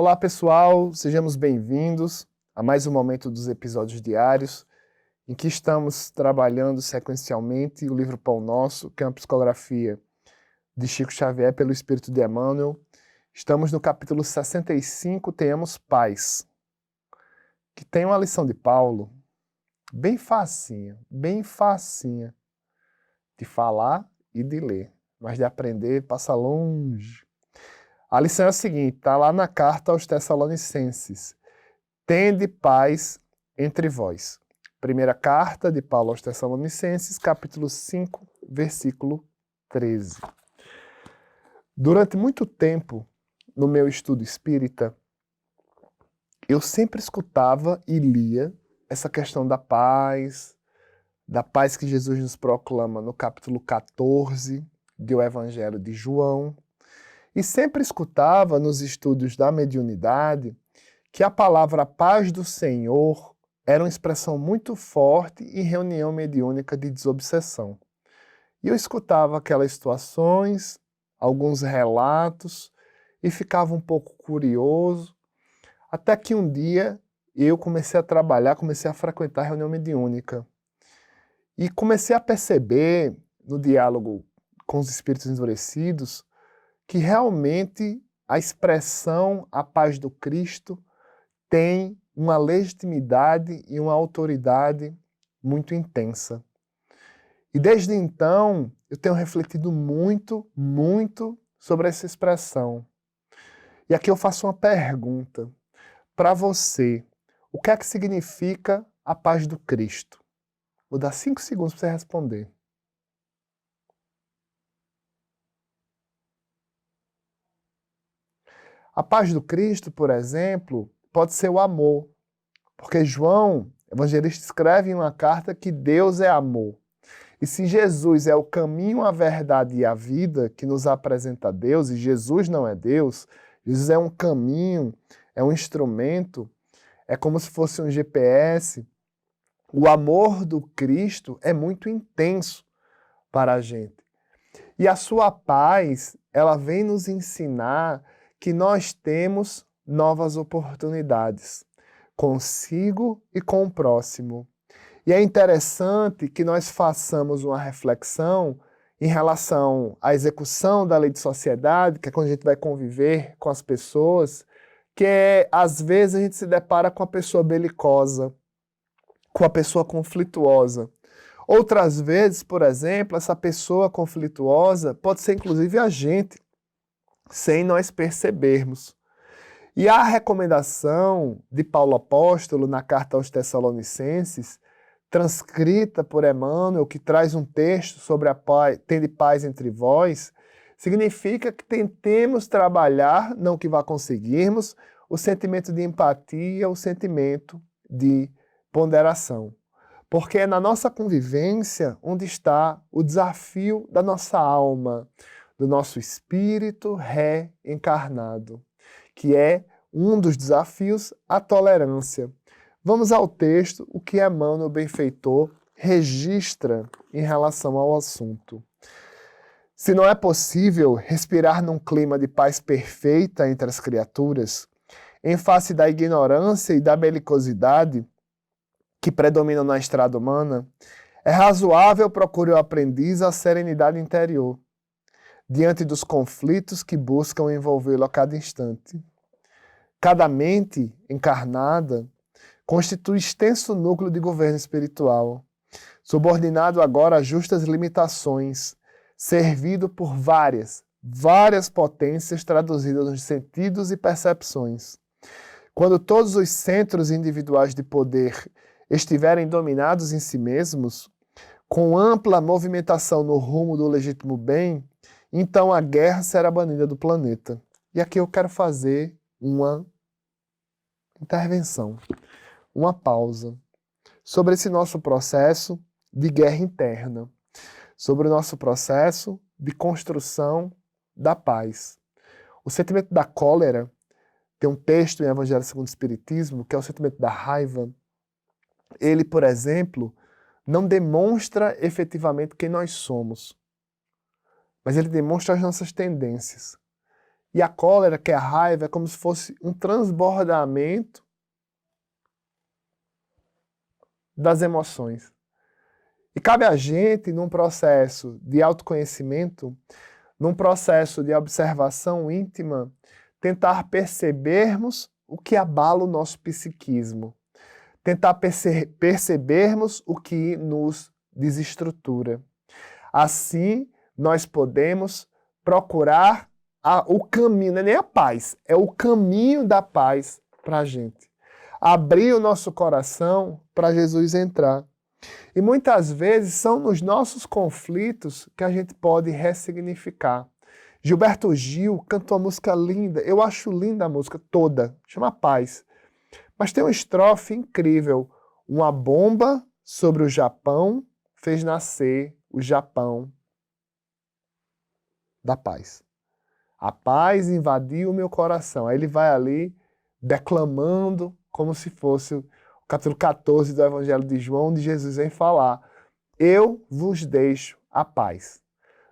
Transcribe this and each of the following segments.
Olá pessoal, sejamos bem-vindos a mais um momento dos episódios diários em que estamos trabalhando sequencialmente o livro Pão Nosso, que é uma psicografia de Chico Xavier pelo Espírito de Emmanuel. Estamos no capítulo 65, Tenhamos Paz, que tem uma lição de Paulo bem facinha de falar e de ler, mas de aprender passa longe. A lição é a seguinte, está lá na carta aos Tessalonicenses. Tende paz entre vós. Primeira carta de Paulo aos Tessalonicenses, capítulo 5, versículo 13. Durante muito tempo, no meu estudo espírita, eu sempre escutava e lia essa questão da paz que Jesus nos proclama no capítulo 14 do Evangelho de João, e sempre escutava nos estudos da mediunidade que a palavra paz do Senhor era uma expressão muito forte em reunião mediúnica de desobsessão. E eu escutava aquelas situações, alguns relatos, e ficava um pouco curioso, até que um dia eu comecei a trabalhar, comecei a frequentar a reunião mediúnica. E comecei a perceber, no diálogo com os espíritos endurecidos, que realmente a expressão a paz do Cristo tem uma legitimidade e uma autoridade muito intensa. E desde então, eu tenho refletido muito sobre essa expressão. E aqui eu faço uma pergunta para você. O que é que significa a paz do Cristo? Vou dar 5 segundos para você responder. A paz do Cristo, por exemplo, pode ser o amor. Porque João, evangelista, escreve em uma carta que Deus é amor. E se Jesus é o caminho, a verdade e a vida que nos apresenta a Deus, e Jesus não é Deus, Jesus é um caminho, é um instrumento, é como se fosse um GPS. O amor do Cristo é muito intenso para a gente. E a sua paz, ela vem nos ensinar que nós temos novas oportunidades consigo e com o próximo. E é interessante que nós façamos uma reflexão em relação à execução da lei de sociedade, que é quando a gente vai conviver com as pessoas, que às vezes a gente se depara com a pessoa belicosa, com a pessoa conflituosa. Outras vezes, por exemplo, essa pessoa conflituosa pode ser inclusive a gente, sem nós percebermos. E a recomendação de Paulo Apóstolo na carta aos Tessalonicenses, transcrita por Emmanuel, que traz um texto sobre a paz, tende paz entre vós, significa que tentemos trabalhar, não que vá conseguirmos, o sentimento de empatia, o sentimento de ponderação. Porque é na nossa convivência onde está o desafio da nossa alma, do nosso espírito reencarnado, que é um dos desafios, a tolerância. Vamos ao texto, o que Emmanuel Benfeitor registra em relação ao assunto. Se não é possível respirar num clima de paz perfeita entre as criaturas, em face da ignorância e da belicosidade que predominam na estrada humana, é razoável procurar o aprendiz a serenidade interior, diante dos conflitos que buscam envolvê-lo a cada instante. Cada mente encarnada constitui extenso núcleo de governo espiritual, subordinado agora a justas limitações, servido por várias potências traduzidas nos sentidos e percepções. Quando todos os centros individuais de poder estiverem dominados em si mesmos, com ampla movimentação no rumo do legítimo bem, então a guerra será banida do planeta. E aqui eu quero fazer uma intervenção, uma pausa, sobre esse nosso processo de guerra interna, sobre o nosso processo de construção da paz. O sentimento da cólera, tem um texto em Evangelho segundo o Espiritismo, que é o sentimento da raiva. Ele, por exemplo, não demonstra efetivamente quem nós somos, mas ele demonstra as nossas tendências. E a cólera, que é a raiva, é como se fosse um transbordamento das emoções. E cabe a gente, num processo de autoconhecimento, num processo de observação íntima, tentar percebermos o que abala o nosso psiquismo, tentar percebermos o que nos desestrutura. Assim, nós podemos procurar o caminho, não é nem a paz, é o caminho da paz para a gente. Abrir o nosso coração para Jesus entrar. E muitas vezes são nos nossos conflitos que a gente pode ressignificar. Gilberto Gil cantou uma música linda, eu acho linda a música toda, chama Paz. Mas tem uma estrofe incrível. Uma bomba sobre o Japão fez nascer o Japão da paz. A paz invadiu o meu coração. Aí ele vai ali declamando como se fosse o capítulo 14 do Evangelho de João, onde Jesus vem falar: eu vos deixo a paz.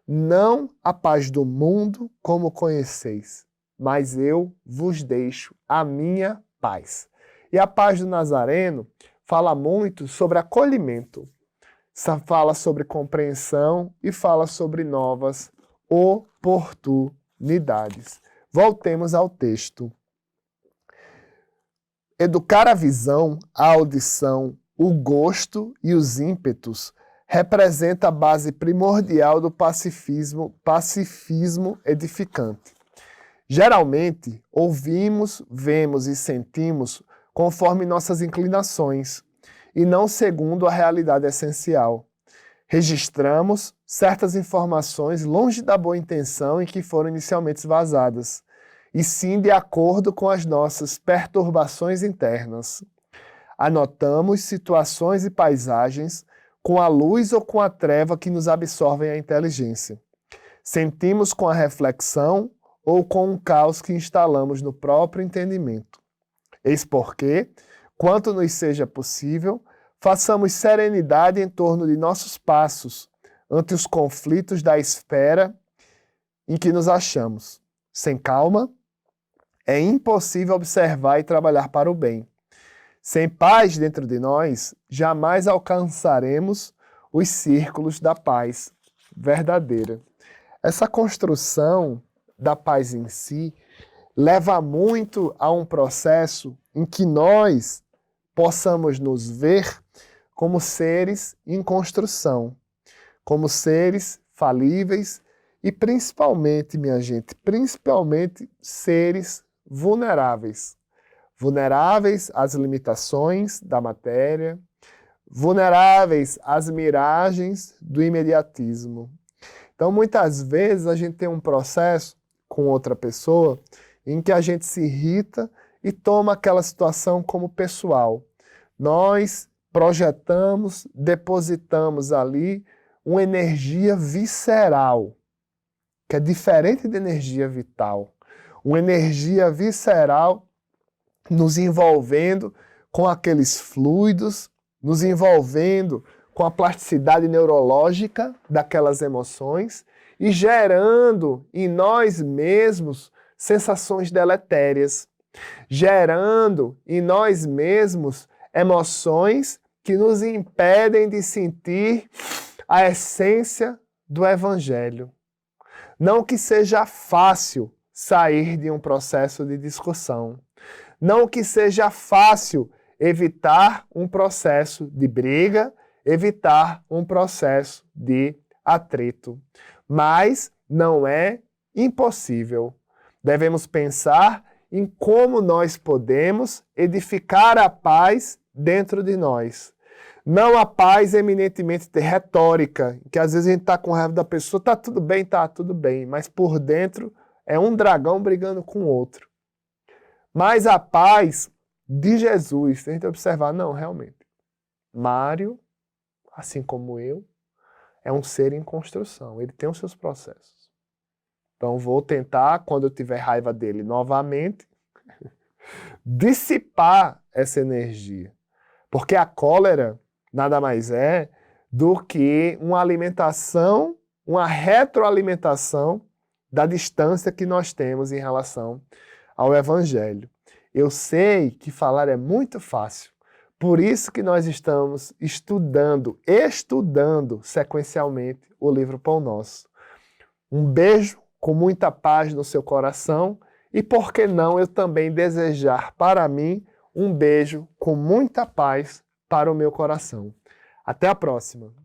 Não a paz do mundo como conheceis, mas eu vos deixo a minha paz. E a paz do Nazareno fala muito sobre acolhimento, fala sobre compreensão e fala sobre novas oportunidades. Voltemos ao texto. Educar a visão, a audição, o gosto e os ímpetos representa a base primordial do pacifismo edificante. Geralmente, ouvimos, vemos e sentimos conforme nossas inclinações, e não segundo a realidade essencial. Registramos certas informações longe da boa intenção em que foram inicialmente vazadas, e sim de acordo com as nossas perturbações internas. Anotamos situações e paisagens com a luz ou com a treva que nos absorvem a inteligência. Sentimos com a reflexão ou com um caos que instalamos no próprio entendimento. Eis porque, quanto nos seja possível, façamos serenidade em torno de nossos passos ante os conflitos da esfera em que nos achamos. Sem calma, é impossível observar e trabalhar para o bem. Sem paz dentro de nós, jamais alcançaremos os círculos da paz verdadeira. Essa construção da paz em si leva muito a um processo em que nós possamos nos ver como seres em construção, como seres falíveis e principalmente, minha gente, principalmente seres vulneráveis. Vulneráveis às limitações da matéria, vulneráveis às miragens do imediatismo. Então, muitas vezes, a gente tem um processo com outra pessoa em que a gente se irrita e toma aquela situação como pessoal. Nós projetamos, depositamos ali uma energia visceral, que é diferente de energia vital. Uma energia visceral nos envolvendo com aqueles fluidos, nos envolvendo com a plasticidade neurológica daquelas emoções e gerando em nós mesmos sensações deletérias, gerando em nós mesmos emoções que nos impedem de sentir a essência do Evangelho. Não que seja fácil sair de um processo de discussão. Não que seja fácil evitar um processo de briga, evitar um processo de atrito. Mas não é impossível. Devemos pensar em como nós podemos edificar a paz dentro de nós. Não a paz eminentemente de retórica, que às vezes a gente está com raiva da pessoa, tá tudo bem, mas por dentro é um dragão brigando com o outro. Mas a paz de Jesus, se a gente observar, não, realmente, Mário, assim como eu, é um ser em construção, ele tem os seus processos. Então vou tentar, quando eu tiver raiva dele novamente, dissipar essa energia. Porque a cólera nada mais é do que uma alimentação, uma retroalimentação da distância que nós temos em relação ao Evangelho. Eu sei que falar é muito fácil, por isso que nós estamos estudando sequencialmente o livro Pão Nosso. Um beijo com muita paz no seu coração e, por que não, eu também desejar para mim um beijo com muita paz para o meu coração. Até a próxima!